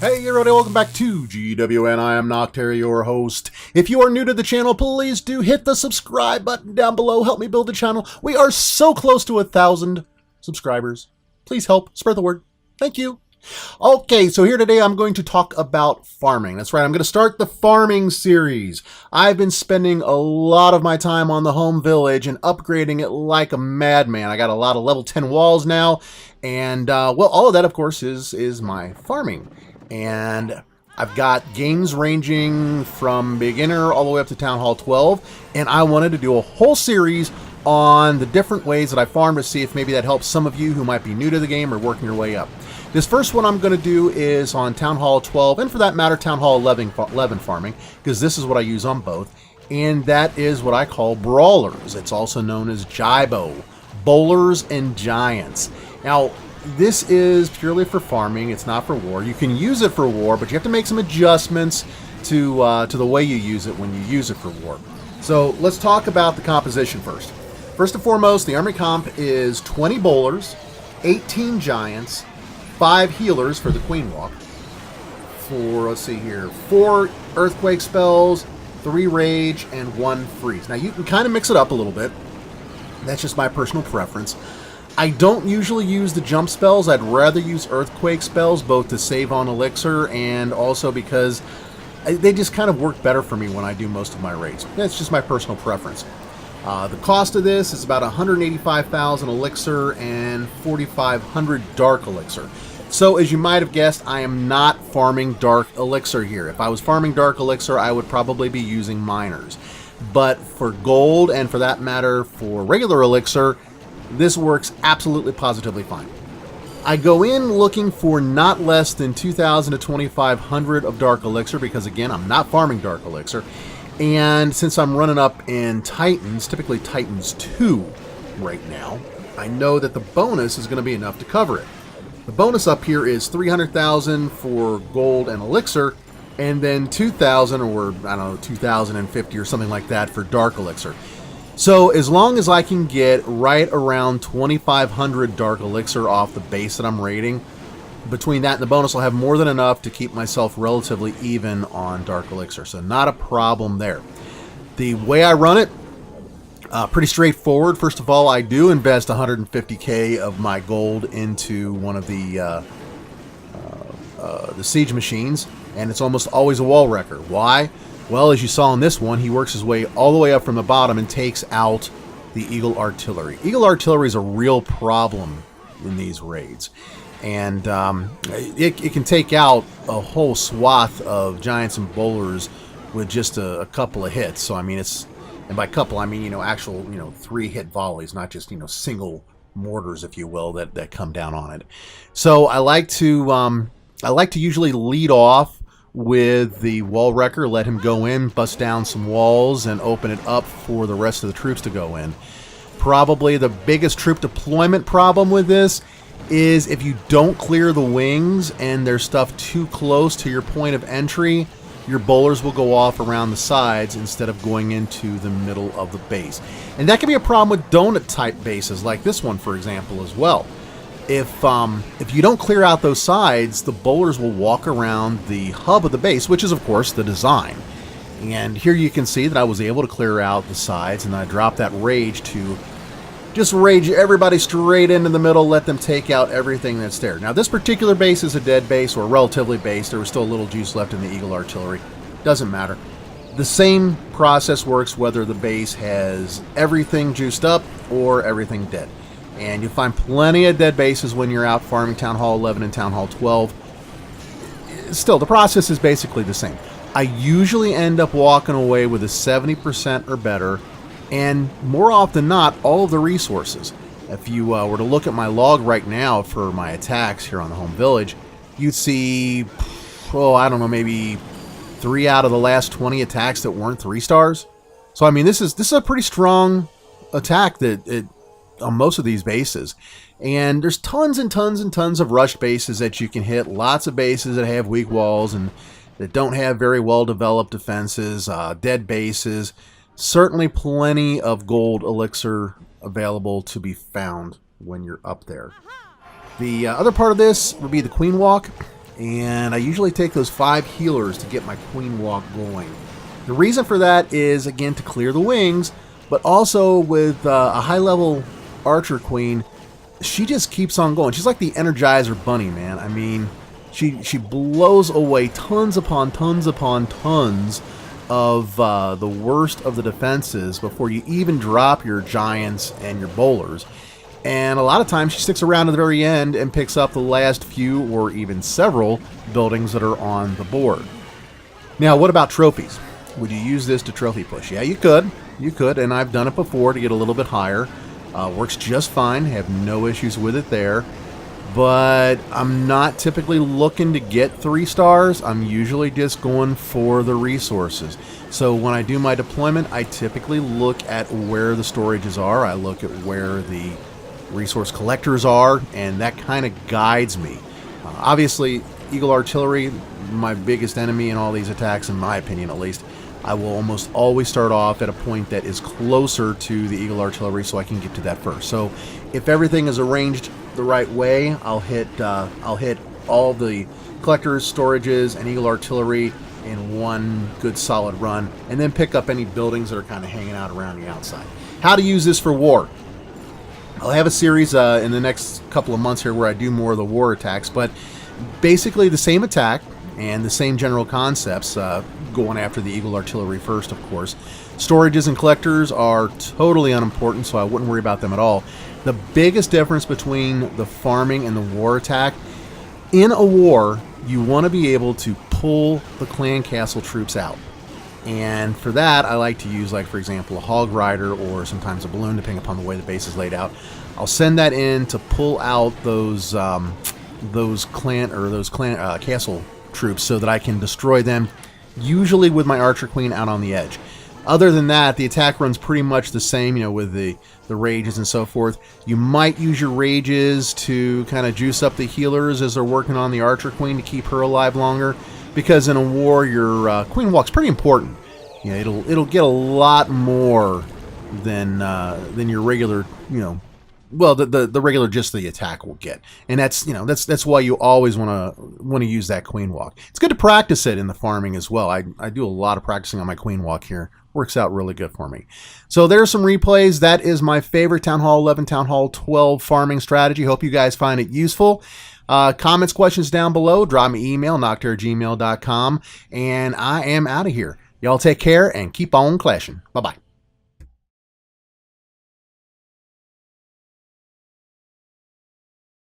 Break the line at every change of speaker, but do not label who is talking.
Hey everybody, welcome back to GWN. I am Noctary, your host. If you are new to the channel, please do hit the subscribe button down below. Help me build the channel. We are so close to 1,000 subscribers. Please help spread the word. Thank you. Okay, so here today I'm going to talk about farming. That's right, I'm going to start the farming series. I've been spending a lot of my time on the home village and upgrading it like a madman. I got a lot of level 10 walls now, and well, all of that, of course, is my farming. And I've got games ranging from beginner all the way up to Town Hall 12, and I wanted to do a whole series on the different ways that I farm to see if maybe that helps some of you who might be new to the game or working your way up. This first one I'm going to do is on Town Hall 12, and for that matter, Town Hall 11 farming, because this is what I use on both, and that is what I call Brawlers. It's also known as GiBo, Bowlers and Giants. Now, this is purely for farming. It's not for war. You can use it for war, but you have to make some adjustments to the way you use it when you use it for war. So let's talk about the composition first. First and foremost, the army comp is 20 bowlers, 18 giants, 5 healers for the queen walk, let's see here, 4 earthquake spells, 3 rage, and 1 freeze. Now you can kind of mix it up a little bit. That's just my personal preference. I don't usually use the jump spells. I'd rather use earthquake spells, both to save on elixir and also because they just kind of work better for me when I do most of my raids. That's just my personal preference. The cost of this is about 185,000 elixir and 4,500 dark elixir. So as you might have guessed, I am not farming dark elixir here. If I was farming dark elixir, I would probably be using miners. But for gold, and for that matter for regular elixir, this works absolutely positively fine. I go in looking for not less than 2,000 to 2,500 of dark elixir because, again, I'm not farming dark elixir. And since I'm running up in Titans, typically Titans 2 right now, I know that the bonus is going to be enough to cover it. The bonus up here is 300,000 for gold and elixir, and then 2,000 or, I don't know, 2,050 or something like that for dark elixir. So as long as I can get right around 2,500 dark elixir off the base that I'm raiding, between that and the bonus, I'll have more than enough to keep myself relatively even on dark elixir. So not a problem there. The way I run it, pretty straightforward. First of all, I do invest 150k of my gold into one of the siege machines, and it's almost always a wall wrecker. Why? Well, as you saw in this one, he works his way all the way up from the bottom and takes out the Eagle Artillery. Eagle Artillery is a real problem in these raids. And it can take out a whole swath of giants and bowlers with just a couple of hits. So, I mean, and by couple, I mean, actual, 3-hit volleys, not just, single mortars, if you will, that come down on it. So I like to usually lead off with the wall wrecker, let him go in, bust down some walls, and open it up for the rest of the troops to go in. Probably the biggest troop deployment problem with this is if you don't clear the wings and there's stuff too close to your point of entry, your bowlers will go off around the sides instead of going into the middle of the base. And that can be a problem with donut type bases like this one, for example, as well. If you don't clear out those sides, the bowlers will walk around the hub of the base, which is, of course, the design. And here you can see that I was able to clear out the sides, and I dropped that rage to just rage everybody straight into the middle, let them take out everything that's there. Now, this particular base is a dead base, or relatively base. There was still a little juice left in the Eagle Artillery. Doesn't matter. The same process works whether the base has everything juiced up or everything dead. And you'll find plenty of dead bases when you're out farming Town Hall 11 and Town Hall 12. Still, the process is basically the same. I usually end up walking away with a 70% or better, and more often than not, all of the resources. If you were to look at my log right now for my attacks here on the home village, you'd see, I don't know, maybe 3 out of the last 20 attacks that weren't 3 stars. So, I mean, this is a pretty strong attack on most of these bases. And there's tons and tons and tons of rushed bases that you can hit. Lots of bases that have weak walls and that don't have very well developed defenses, dead bases. Certainly plenty of gold elixir available to be found when you're up there. The other part of this would be the Queen Walk. And I usually take those 5 healers to get my queen walk going. The reason for that is, again, to clear the wings, but also with a high-level archer queen, she just keeps on going. She's like the Energizer Bunny, man. I mean, she blows away tons upon tons upon tons of the worst of the defenses before you even drop your giants and your bowlers. And a lot of times she sticks around to the very end and picks up the last few or even several buildings that are on the board. Now, what about trophies? Would you use this to trophy push? Yeah, you could. You could, and I've done it before to get a little bit higher. Works just fine. Have no issues with it there. But I'm not typically looking to get 3 stars. I'm usually just going for the resources. So when I do my deployment, I typically look at where the storages are. I look at where the resource collectors are, and that kind of guides me. Obviously, Eagle Artillery, my biggest enemy in all these attacks, in my opinion at least. I will almost always start off at a point that is closer to the Eagle Artillery so I can get to that first. So if everything is arranged the right way, I'll hit all the collectors, storages, and Eagle Artillery in one good solid run, and then pick up any buildings that are kind of hanging out around the outside. How to use this for war. I'll have a series in the next couple of months here where I do more of the war attacks, but basically the same attack and the same general concepts, going after the Eagle Artillery first, of course. Storages and collectors are totally unimportant, so I wouldn't worry about them at all. The biggest difference between the farming and the war attack, in a war, you want to be able to pull the clan castle troops out. And for that, I like to use, like, for example, a hog rider or sometimes a balloon, depending upon the way the base is laid out. I'll send that in to pull out those castle troops so that I can destroy them, usually with my archer queen out on the edge. Other than that, the attack runs pretty much the same, with the rages and so forth. You might use your rages to kind of juice up the healers as they're working on the archer queen to keep her alive longer, because in a war, your queen walk's pretty important. It'll get a lot more than your regular, well, the regular just the attack will get, and that's why you always want to use that queen walk. It's good to practice it in the farming as well. I do a lot of practicing on my queen walk here. Works out really good for me. So there's some replays. That is my favorite Town Hall 11, Town Hall 12 farming strategy. Hope you guys find it useful. Comments, questions down below. Drop me email, knockterror@gmail.com, and I am out of here. Y'all take care and keep on clashing. Bye-bye.